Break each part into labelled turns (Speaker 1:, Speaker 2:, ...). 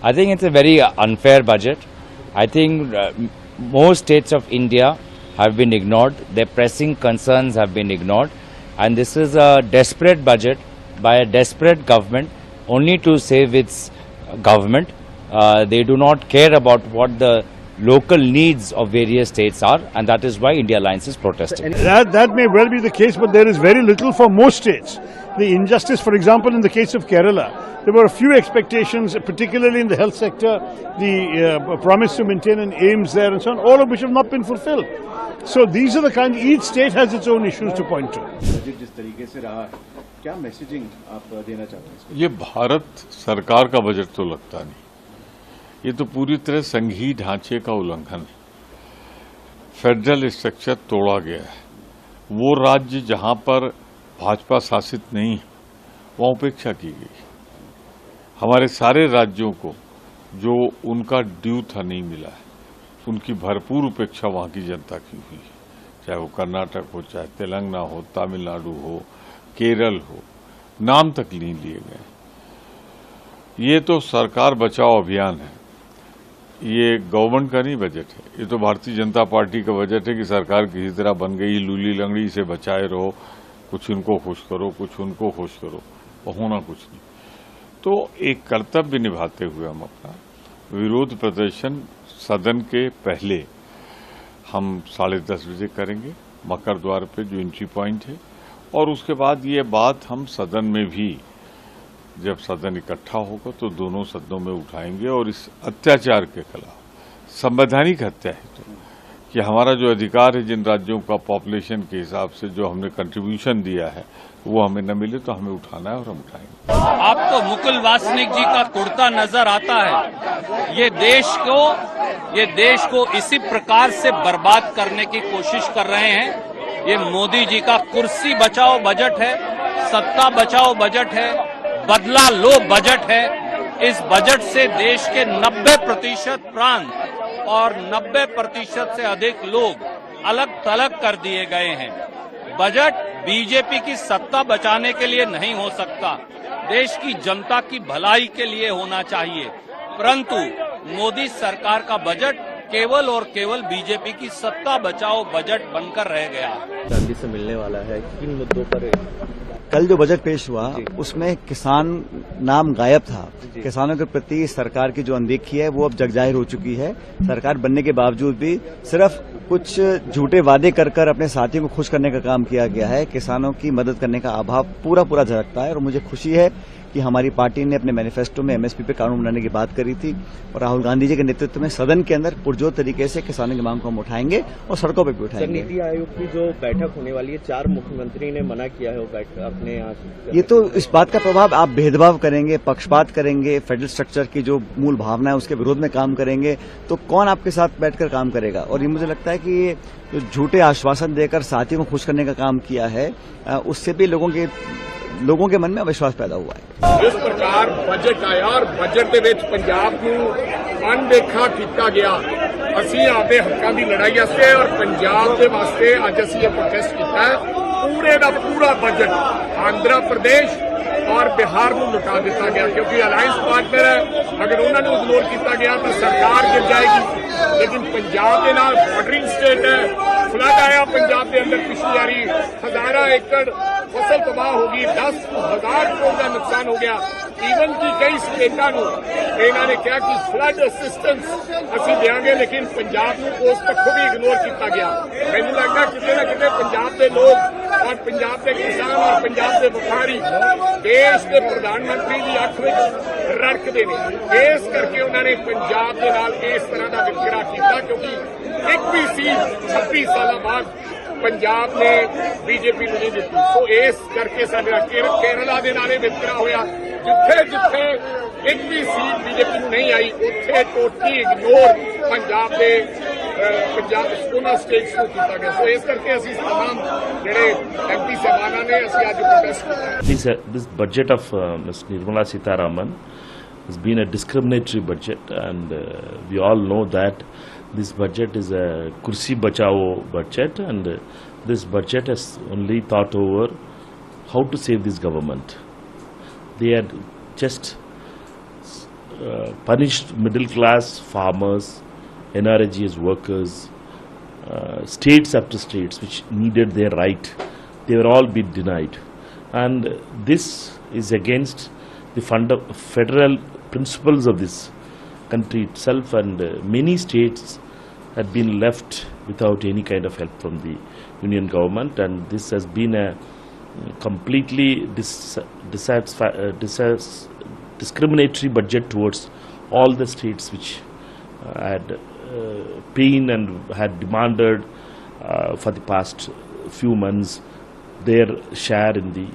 Speaker 1: I think it's a very unfair budget. I think most states of India have been ignored. Their pressing concerns have been ignored. And this is a desperate budget by a desperate government only to save its government. They do not care about what the local needs of various states are, and that is why India Alliance is protesting.
Speaker 2: That may well be the case, but there is very little for most states. The injustice, for example, in the case of Kerala, there were a few expectations, particularly in the health sector, the promise to maintain an AIIMS there and so on, all of which have not been fulfilled. So these are the kind, each state has its own issues to point to.
Speaker 3: जिस तरीके से रहा है, क्या messaging आप देना चाहते हैं?
Speaker 4: ये भारत सरकार का बजट तो लगता नहीं, ये तो पूरी तरह संघीय ढांचे का उल्लंघन है। फेडरल स्ट्रक्चर तोड़ा गया है। वो राज्य जहां पर भाजपा शासित नहीं, वहां उपेक्षा की गई। हमारे सारे राज्यों को जो उनका ड्यू था नहीं मिला है, उनकी भरपूर उपेक्षा वहां की जनता की हुई है। चाहे वो कर्नाटक हो, चाहे तेलंगाना हो, तमिलनाडु हो, केरल हो, नाम तक नहीं लिए गए। ये तो सरकार बचाओ अभियान है, ये गवर्नमेंट का नहीं बजट है। ये तो भारतीय जनता पार्टी का बजट है कि सरकार किसी तरह बन गई, लूली लंगड़ी से बचाए रहो, कुछ इनको खुश करो, कुछ उनको खुश करो, और होना कुछ नहीं। तो एक कर्तव्य निभाते हुए हम अपना विरोध प्रदर्शन सदन के पहले हम 10:30 बजे करेंगे, मकर द्वार पे जो एंट्री पॉइंट है, और उसके बाद ये बात हम सदन में भी, जब सदन इकट्ठा होगा तो दोनों सदनों में उठाएंगे। और इस अत्याचार के खिलाफ, संवैधानिक हत्या है तो, कि हमारा जो अधिकार है, जिन राज्यों का पॉपुलेशन के हिसाब से जो हमने कंट्रीब्यूशन दिया है, वो हमें न मिले तो हमें उठाना है और हम उठाएंगे।
Speaker 5: अब तो मुकुल वासनिक जी का कुर्ता नजर आता है। ये देश को इसी प्रकार से बर्बाद करने की कोशिश कर रहे हैं। ये मोदी जी का कुर्सी बचाओ बजट है, सत्ता बचाओ बजट है, बदला लो बजट है। इस बजट से देश के 90% प्रांत और 90% से अधिक लोग अलग थलग कर दिए गए हैं। बजट बीजेपी की सत्ता बचाने के लिए नहीं हो सकता, देश की जनता की भलाई के लिए होना चाहिए। परंतु मोदी सरकार का बजट केवल और केवल बीजेपी की सत्ता बचाओ बजट बनकर रह गया।
Speaker 3: गांधी से मिलने वाला है, किन मुद्दों पर?
Speaker 6: कल जो बजट पेश हुआ उसमें किसान नाम गायब था। किसानों के प्रति सरकार की जो अनदेखी है वो अब जगजाहिर हो चुकी है। सरकार बनने के बावजूद भी सिर्फ कुछ झूठे वादे कर कर अपने साथियों को खुश करने का काम किया गया है। किसानों की मदद करने का अभाव पूरा झलकता है। और मुझे खुशी है कि हमारी पार्टी ने अपने मैनिफेस्टो में एमएसपी पे कानून बनाने की बात करी थी, और राहुल गांधी जी के नेतृत्व में सदन के अंदर पुरजोर तरीके से किसानों की मांग को हम उठाएंगे और सड़कों पे भी उठाएंगे।
Speaker 3: नीति आयोग की जो बैठक होने वाली है, 4 मुख्यमंत्री ने मना किया है वो बैठक अपने यहाँ।
Speaker 6: ये तो इस बात का प्रभाव, आप भेदभाव करेंगे, पक्षपात करेंगे, फेडरल स्ट्रक्चर की जो मूल भावना है उसके विरोध में काम करेंगे, तो कौन आपके साथ बैठकर काम करेगा? और ये मुझे लगता है कि ये जो झूठे आश्वासन देकर साथियों को खुश करने का काम किया है, उससे भी लोगों के मन में अविश्वास पैदा हुआ है।
Speaker 7: इस प्रकार बजट आया और बजट ਦੇ ਵਿੱਚ ਪੰਜਾਬ ਨੂੰ अनदेखा ਕੀਤਾ ਗਿਆ। ਅਸੀਂ ਆਪਣੇ ਹੱਕਾਂ ਦੀ ਲੜਾਈ ਵਾਸਤੇ ਔਰ ਪੰਜਾਬ ਦੇ ਵਾਸਤੇ ਅੱਜ ਅਸੀਂ ਇਹ ਪ੍ਰੋਟੈਸਟ ਕੀਤਾ ਹੈ। ਪੂਰੇ ਦਾ ਪੂਰਾ ਬਜਟ ਆਂਧਰਾ ਪ੍ਰਦੇਸ਼ और बिहार को लुटा दिता गया, क्योंकि अलायंस पार्टनर है। अगर उन्होंने इग्नोर किया गया तो सरकार गिर जाएगी। लेकिन पंजाब के नाल बॉर्डरिंग स्टेट है, फ्लड आया पंजाब के अंदर पिछली बारी, 1000 एकड़ फसल तबाह होगी, 10,000 करोड़ का नुकसान हो गया। ईवन की कई स्टेटा इन्होंने कहा कि फ्लड असिस्टेंस असं देंगे, लेकिन पंजाब को उस पक्षों भी इग्नोर किया गया। मैनू लगता कितने न कितने पंजाब के लोग और पंजाब के किसान और पंजाब के व्यापारी देश के प्रधानमंत्री की अख में रड़कते हैं। इस करके उन्होंने पंजाब के नाल इस तरह का वितकरा किया, क्योंकि एक भी सीट 26 साल बाद पंजाब ने बीजेपी को नहीं दी। सो इस करके केरला के नाले वितकरा होया, जिथे जिथे एक भी सीट बीजेपी को नहीं आई, उत्थे टोटली इग्नोर पंजाब के उन्होंने स्टेट्स को किया गया। सो इस करके असीं तमाम जिहड़े एमपी साहबाना ने असीं अज प्रोटेस्ट किया।
Speaker 8: This budget of Ms. Nirmala Sitharaman has been a discriminatory budget, and we all know that this budget is a kursi bachao budget, and this budget has only thought over how to save this government. They had just punished middle class farmers, NRGS workers, states after states which needed their right. They were all been denied. And this is against the federal principles of this country itself, and many states had been left without any kind of help from the union government, and this has been a completely discriminatory budget towards all the states which had pain and had demanded for the past few months their share in the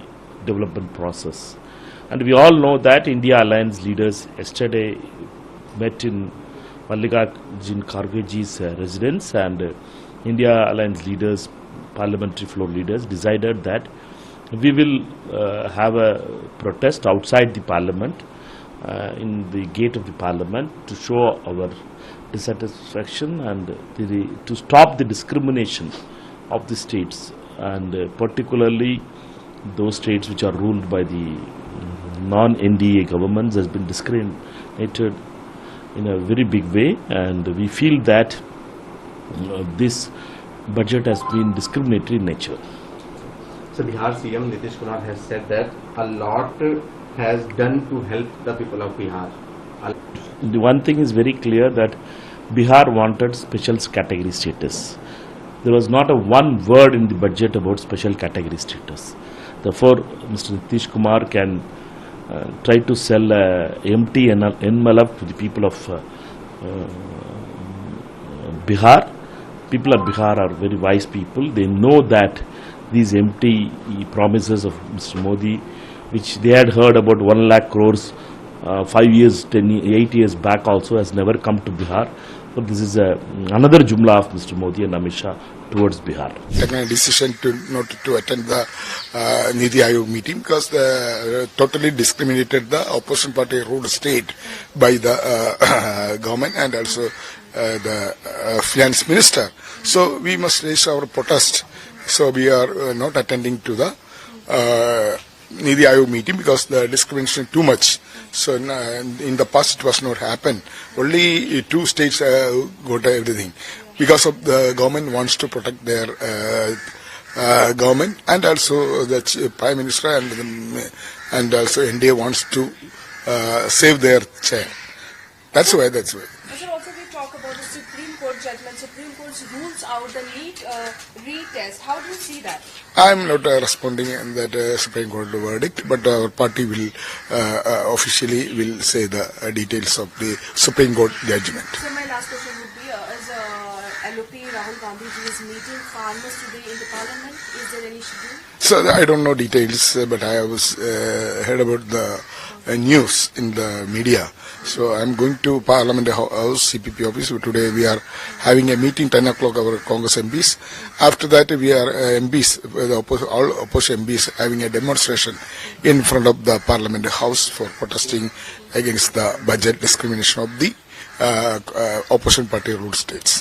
Speaker 8: development process. And we all know that India Alliance leaders yesterday met in Mallikarjun Khargeji's residence, and India Alliance leaders, parliamentary floor leaders, decided that we will have a protest outside the parliament, in the gate of the parliament, to show our dissatisfaction and to stop the discrimination of the states, and particularly those states which are ruled by the non-NDA governments has been discriminated in a very big way, and we feel that this budget has been discriminatory in nature.
Speaker 9: So Bihar CM Nitish Kumar has said that a lot has done to help the people of Bihar.
Speaker 8: The one thing is very clear, that Bihar wanted special category status. There was not a one word in the budget about special category status. Therefore, Mr. Nitish Kumar can try to sell empty envelope to the people of Bihar. People of Bihar are very wise people. They know that these empty promises of Mr. Modi, which they had heard about 1 lakh crores 8 years back also, has never come to Bihar. So this is another jumla of Mr. Modi and Amit Shah towards Bihar.
Speaker 7: Taken a decision not to attend the Niti Aayog meeting because they totally discriminated the opposition party ruled state by the government and also the finance minister. So we must raise our protest. So we are not attending to the Niti Aayog meeting because the discrimination too much. So in the past it was not happened. Only 2 states got everything. Because of the government wants to protect their government, and also the Prime Minister and also NDA wants to save their chair. That's why.
Speaker 10: Sir, also we talk about the Supreme Court judgment. Supreme Court rules out the NEET retest. How do you see that?
Speaker 7: I am not responding in that Supreme Court verdict, but our party will officially will say the details of the Supreme Court judgment.
Speaker 10: So my last question would be, is LOP Rahul Gandhi is meeting farmers today in the parliament? Is there any schedule?
Speaker 7: So I don't know details, but I was heard about the news in the media. So I'm going to Parliament House, CPP office. Today we are having a meeting, 10 o'clock, our Congress MPs. After that we are MPs, all opposition MPs having a demonstration in front of the Parliament House for protesting against the budget discrimination of the opposition party ruled states.